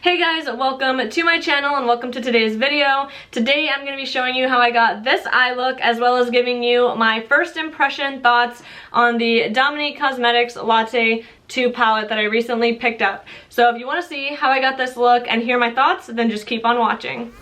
Hey guys, welcome to my channel and welcome to today's video. Today I'm going to be showing you how I got this eye look as well as giving you my first impression thoughts on the Dominique Cosmetics Latte 2 palette that I recently picked up. So if you want to see how I got this look and hear my thoughts, then just keep on watching.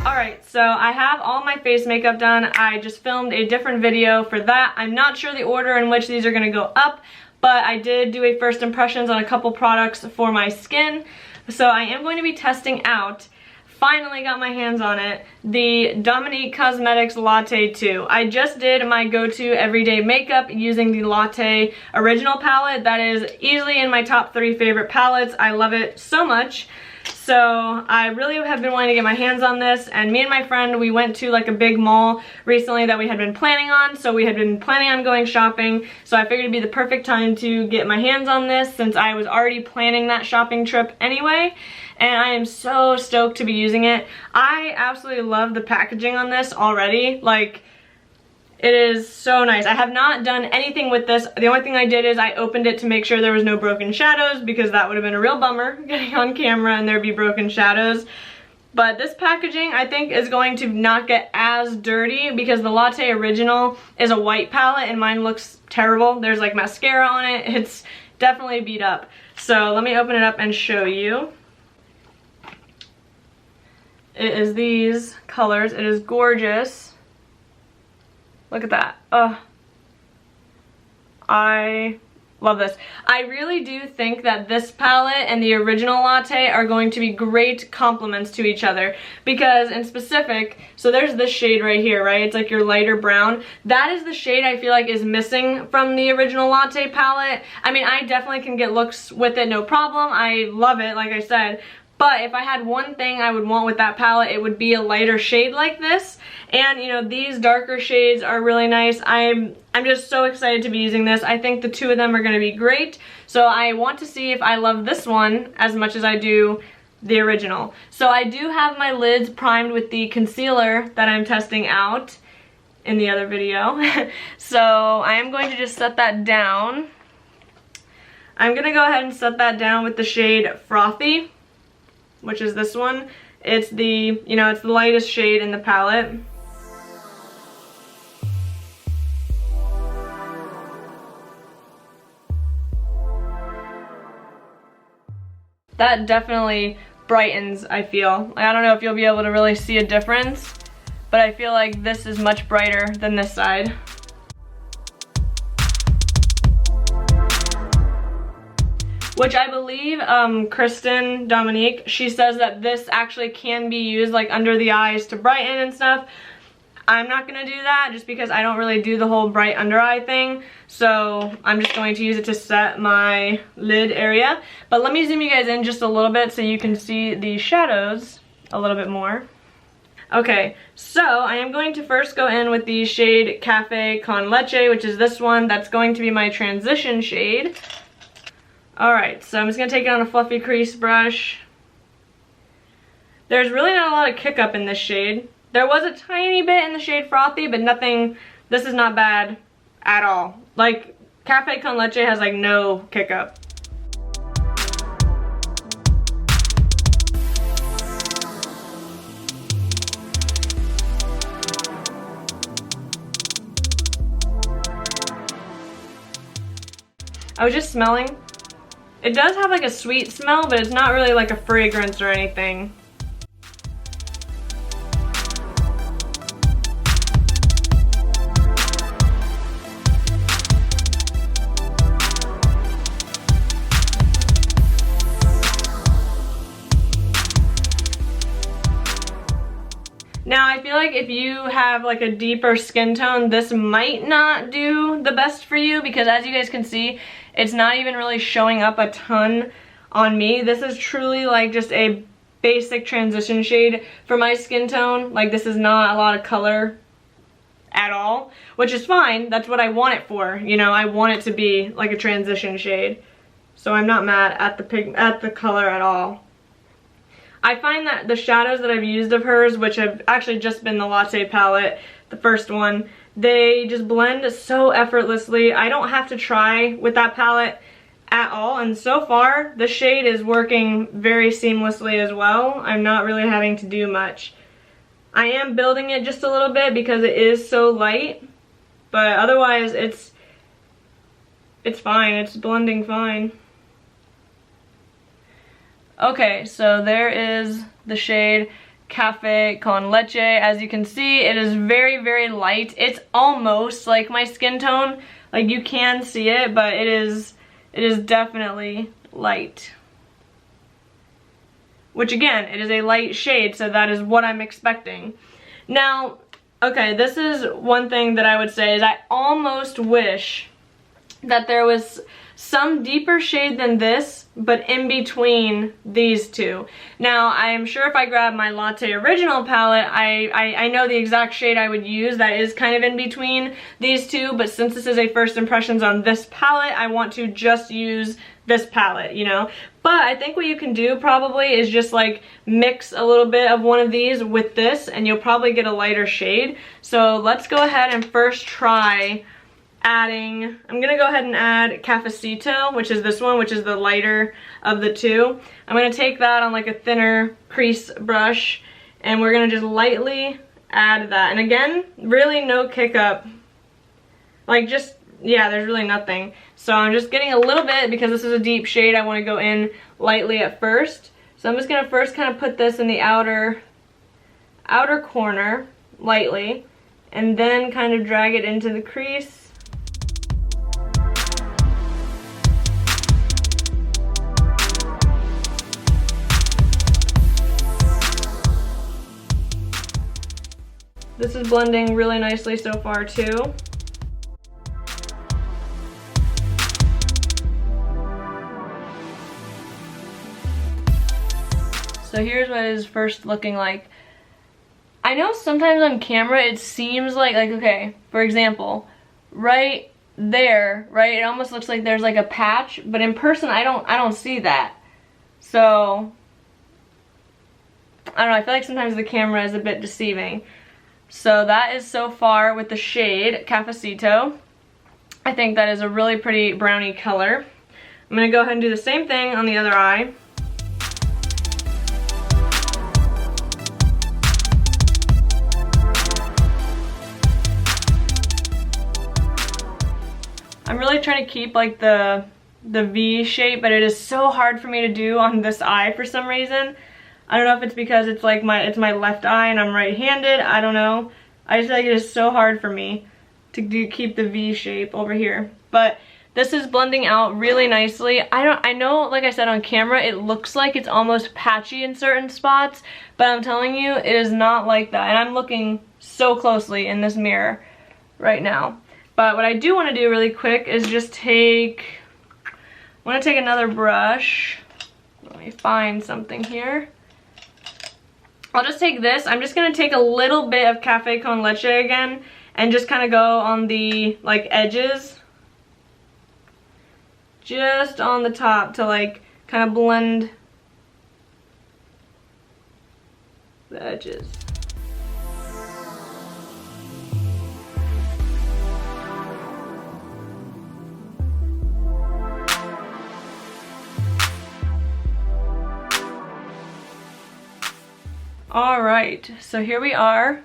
Alright, so I have all my face makeup done. I just filmed a different video for that. I'm not sure the order in which these are going to go up, but I did do a first impressions on a couple products for my skin. So I am going to be testing out, finally got my hands on it, the Dominique Cosmetics Latte 2. I just did my go-to everyday makeup using the Latte original palette. That is easily in my top 3 favorite palettes. I love it so much. So I really have been wanting to get my hands on this, and me and my friend, we went to like a big mall recently that we had been planning on, so we had been planning on going shopping, so I figured it'd be the perfect time to get my hands on this since I was already planning that shopping trip anyway, and I am so stoked to be using it. I absolutely love the packaging on this already. Like, it is so nice. I have not done anything with this. The only thing I did is I opened it to make sure there was no broken shadows, because that would have been a real bummer getting on camera and there'd be broken shadows. But this packaging I think is going to not get as dirty because the Latte original is a white palette and mine looks terrible. There's like mascara on it. It's definitely beat up. So let me open it up and show you. It is these colors. It is gorgeous. Look at that. Oh, I love this. I really do think that this palette and the original Latte are going to be great complements to each other, because in specific, so there's this shade right here, right? It's like your lighter brown. That is the shade I feel like is missing from the original Latte palette. I mean, I definitely can get looks with it, no problem. I love it, like I said. But if I had one thing I would want with that palette, it would be a lighter shade like this. And, you know, these darker shades are really nice. I'm just so excited to be using this. I think the two of them are going to be great. So I want to see if I love this one as much as I do the original. So I do have my lids primed with the concealer that I'm testing out in the other video. So I am going to just set that down. I'm going to go ahead and set that down with the shade Frothy, which is this one. It's the, you know, it's the lightest shade in the palette. That definitely brightens, I feel. I don't know if you'll be able to really see a difference, but I feel like this is much brighter than this side. Which I believe Kristen, Dominique, she says that this actually can be used like under the eyes to brighten and stuff. I'm not going to do that just because I don't really do the whole bright under eye thing. So I'm just going to use it to set my lid area. But let me zoom you guys in just a little bit so you can see the shadows a little bit more. Okay, so I am going to first go in with the shade Cafe Con Leche, which is this one. That's going to be my transition shade. Alright, so I'm just going to take it on a fluffy crease brush. There's really not a lot of kick up in this shade. There was a tiny bit in the shade Frothy, but nothing, this is not bad at all. Like, Cafe Con Leche has like no kick up. I was just smelling. It does have like a sweet smell, but it's not really like a fragrance or anything. Now I feel like if you have like a deeper skin tone, this might not do the best for you, because as you guys can see, it's not even really showing up a ton on me. This is truly like just a basic transition shade for my skin tone. Like, this is not a lot of color at all, which is fine. That's what I want it for. You know, I want it to be like a transition shade. So I'm not mad at the color at all. I find that the shadows that I've used of hers, which have actually just been the Latte palette, the first one, they just blend so effortlessly. I don't have to try with that palette at all, and so far the shade is working very seamlessly as well. I'm not really having to do much. I am building it just a little bit because it is so light, but otherwise it's fine. It's blending fine. Okay, so there is the shade Cafe con Leche. As you can see, it is very, very light. It's almost like my skin tone. Like, you can see it, but it is definitely light. Which again, it is a light shade, so that is what I'm expecting. Now, okay, this is one thing that I would say is I almost wish that there was some deeper shade than this, but in between these two. Now, I am sure if I grab my Latte Original palette, I know the exact shade I would use that is kind of in between these two, but since this is a first impressions on this palette, I want to just use this palette, you know? But I think what you can do probably is just like mix a little bit of one of these with this, and you'll probably get a lighter shade. So let's go ahead and first try adding, I'm gonna go ahead and add Cafecito, which is this one, which is the lighter of the two. I'm gonna take that on like a thinner crease brush, and we're gonna just lightly add that. And again, really no kick up. Like just, yeah, there's really nothing. So I'm just getting a little bit, because this is a deep shade, I wanna go in lightly at first. So I'm just gonna first kind of put this in the outer corner, lightly, and then kind of drag it into the crease. This is blending really nicely so far too. So here's what it is first looking like. I know sometimes on camera it seems like okay, for example, right there, right, it almost looks like there's like a patch, but in person I don't see that. So I don't know, I feel like sometimes the camera is a bit deceiving. So that is so far with the shade Cafecito. I think that is a really pretty brownie color. I'm gonna go ahead and do the same thing on the other eye. I'm really trying to keep like the V shape, but it is so hard for me to do on this eye for some reason. I don't know if it's because it's like it's my left eye and I'm right-handed. I don't know. I just feel like it is so hard for me to keep the V shape over here. But this is blending out really nicely. I know, like I said on camera, it looks like it's almost patchy in certain spots, but I'm telling you, it is not like that. And I'm looking so closely in this mirror right now. But what I do want to do really quick is just I want to take another brush. Let me find something here. I'll just take this. I'm just going to take a little bit of Cafe con Leche again and just kind of go on the like edges. Just on the top to like kind of blend the edges. Alright, so here we are.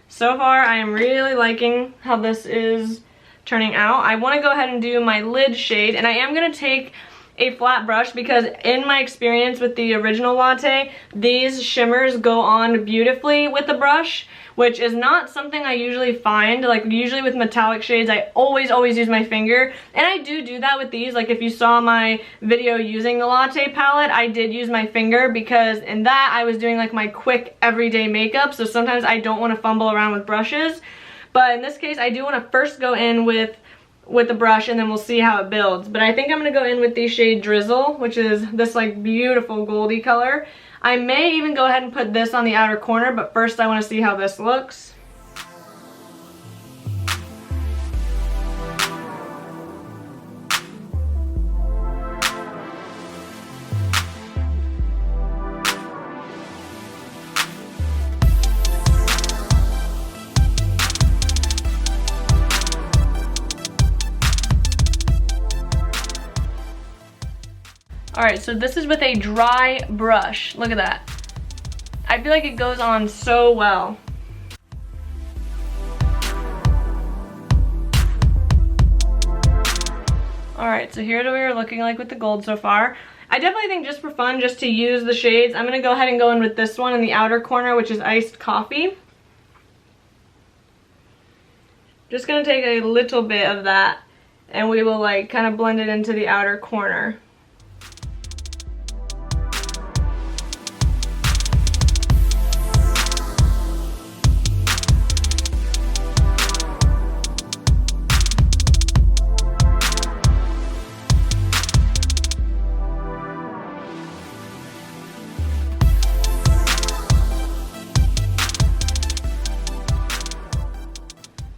So far I am really liking how this is turning out. I want to go ahead and do my lid shade, and I am going to take a flat brush because in my experience with the original Latte, these shimmers go on beautifully with the brush, which is not something I usually find. Like usually with metallic shades, I always use my finger, and I do that with these. Like if you saw my video using the Latte palette, I did use my finger because in that I was doing like my quick everyday makeup, so sometimes I don't want to fumble around with brushes. But in this case, I do want to first go in with the brush, and then we'll see how it builds. But I think I'm going to go in with the shade Drizzle, which is this like beautiful goldy color. I may even go ahead and put this on the outer corner, but first I want to see how this looks. All right, so this is with a dry brush. Look at that. I feel like it goes on so well. All right, so here's what we are looking like with the gold so far. I definitely think just for fun, just to use the shades, I'm gonna go ahead and go in with this one in the outer corner, which is iced coffee. Just gonna take a little bit of that and we will like kind of blend it into the outer corner.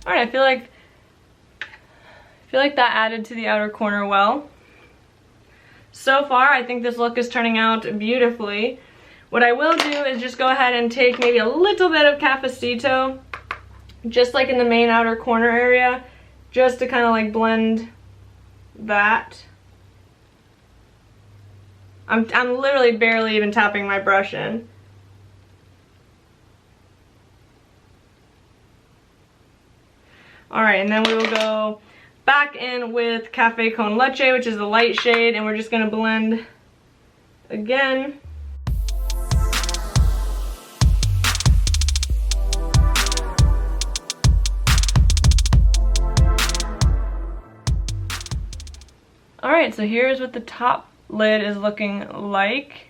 All right, I feel like that added to the outer corner well. So far, I think this look is turning out beautifully. What I will do is just go ahead and take maybe a little bit of Cafecito, just like in the main outer corner area, just to kind of like blend that. I'm literally barely even tapping my brush in. All right, and then we will go back in with Cafe Con Leche, which is the light shade, and we're just gonna blend again. All right, so here's what the top lid is looking like.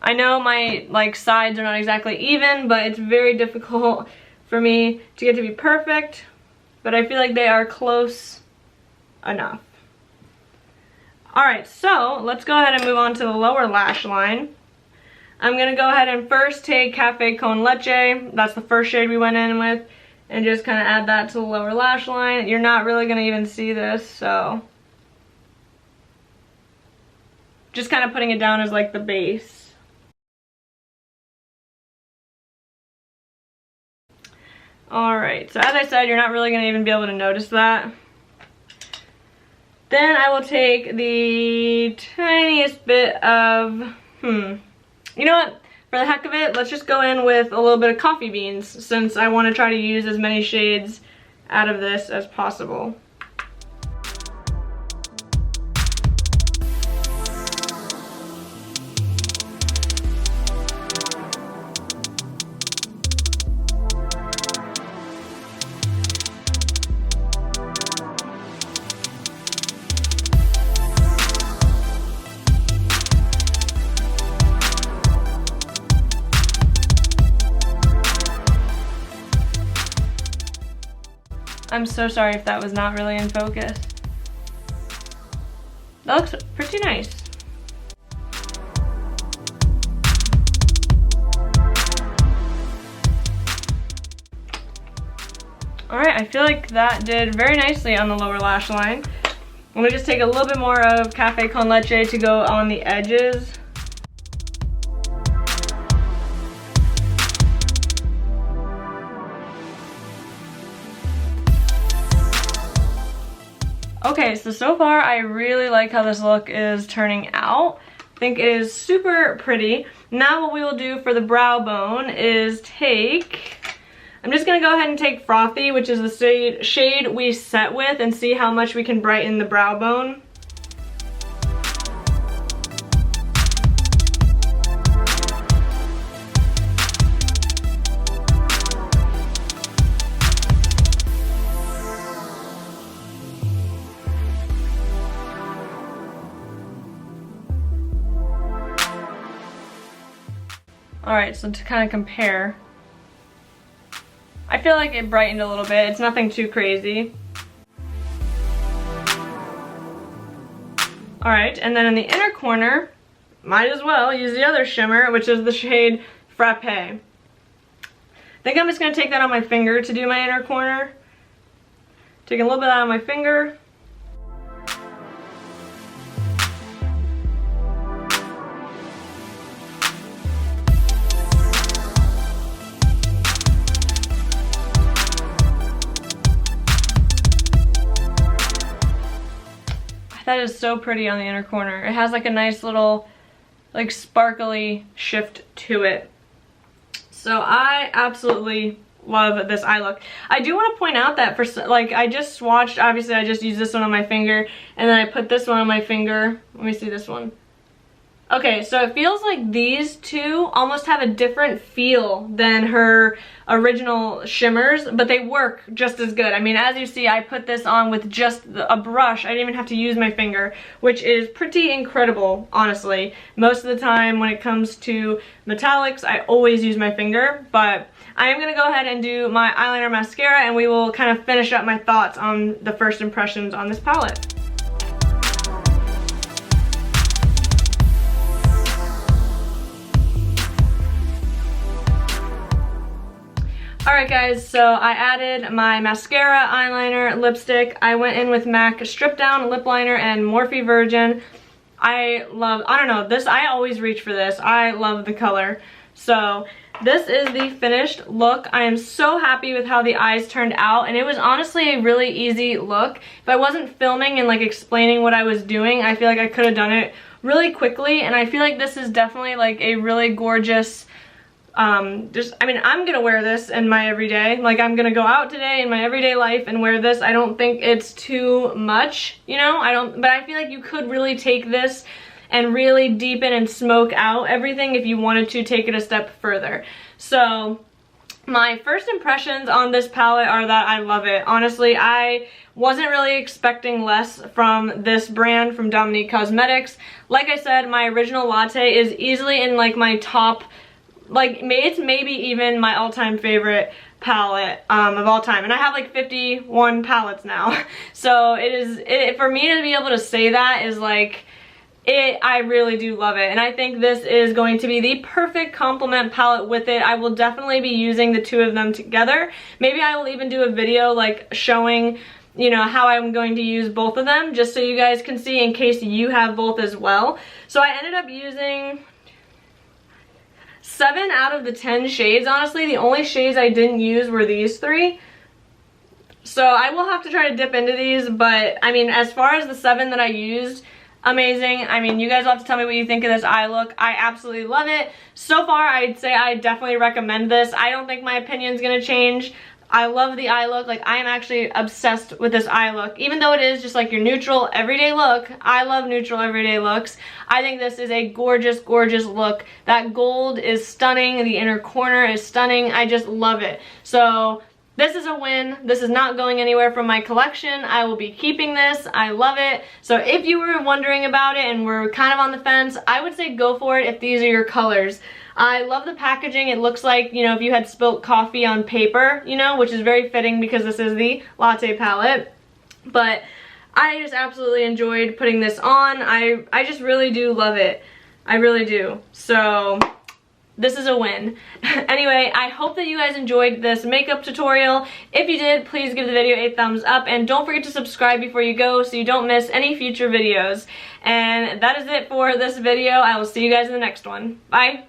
I know my like sides are not exactly even, but it's very difficult for me to get to be perfect, but I feel like they are close enough. All right, so let's go ahead and move on to the lower lash line. I'm gonna go ahead and first take Cafe Con Leche, that's the first shade we went in with, and just kind of add that to the lower lash line. You're not really gonna even see this, so just kind of putting it down as like the base. Alright, so as I said, you're not really going to even be able to notice that. Then I will take the tiniest bit of, you know what? For the heck of it, let's just go in with a little bit of coffee beans, since I want to try to use as many shades out of this as possible. I'm so sorry if that was not really in focus. That looks pretty nice. Alright, I feel like that did very nicely on the lower lash line. I'm gonna just take a little bit more of Cafe Con Leche to go on the edges. Okay, so far I really like how this look is turning out. I think it is super pretty. Now what we will do for the brow bone is I'm just gonna go ahead and take Frothy, which is the shade we set with, and see how much we can brighten the brow bone. Alright, so to kind of compare, I feel like it brightened a little bit. It's nothing too crazy. Alright, and then in the inner corner, might as well use the other shimmer, which is the shade Frappe. I think I'm just going to take that on my finger to do my inner corner. Take a little bit out of my finger. that is so pretty on the inner corner. It has like a nice little like sparkly shift to it. So I absolutely love this eye look. I do want to point out that for like I just swatched, obviously I just used this one on my finger and then I put this one on my finger. Let me see this one. Okay, so it feels like these two almost have a different feel than her original shimmers, but they work just as good. I mean, as you see, I put this on with just a brush. I didn't even have to use my finger, which is pretty incredible, honestly. Most of the time when it comes to metallics, I always use my finger, but I am going to go ahead and do my eyeliner mascara and we will kind of finish up my thoughts on the first impressions on this palette. Alright guys, so I added my mascara, eyeliner, lipstick. I went in with MAC Strip Down Lip Liner and Morphe Virgin. I don't know, this, I always reach for this. I love the color. So this is the finished look. I am so happy with how the eyes turned out, and it was honestly a really easy look. If I wasn't filming and like explaining what I was doing, I feel like I could have done it really quickly, and I feel like this is definitely like a really gorgeous I mean, I'm gonna wear this in my everyday. Like, I'm gonna go out today in my everyday life and wear this. I don't think it's too much, you know? But I feel like you could really take this and really deepen and smoke out everything if you wanted to take it a step further. So my first impressions on this palette are that I love it. Honestly, I wasn't really expecting less from this brand, from Dominique Cosmetics. Like I said, my original Latte is easily in like my top, like it's maybe even my all-time favorite palette of all time, and I have like 51 palettes now. So for me to be able to say that is like, I really do love it, and I think this is going to be the perfect complement palette with it. I will definitely be using the two of them together. Maybe I will even do a video like showing, you know, how I'm going to use both of them, just so you guys can see in case you have both as well. So I ended up using 7 out of the 10 shades. Honestly, the only shades I didn't use were these 3. So I will have to try to dip into these, but I mean, as far as the 7 that I used, amazing. I mean, you guys will have to tell me what you think of this eye look. I absolutely love it. So far, I'd say I definitely recommend this. I don't think my opinion's gonna change. I love the eye look. Like, I am actually obsessed with this eye look. Even though it is just like your neutral everyday look, I love neutral everyday looks. I think this is a gorgeous, gorgeous look. That gold is stunning. The inner corner is stunning. I just love it. So this is a win. This is not going anywhere from my collection. I will be keeping this. I love it. So if you were wondering about it and were kind of on the fence, I would say go for it if these are your colors. I love the packaging. It looks like, you know, if you had spilt coffee on paper, you know, which is very fitting because this is the Latte palette. But I just absolutely enjoyed putting this on. I just really do love it. I really do. So this is a win. Anyway, I hope that you guys enjoyed this makeup tutorial. If you did, please give the video a thumbs up and don't forget to subscribe before you go so you don't miss any future videos. And that is it for this video. I will see you guys in the next one. Bye.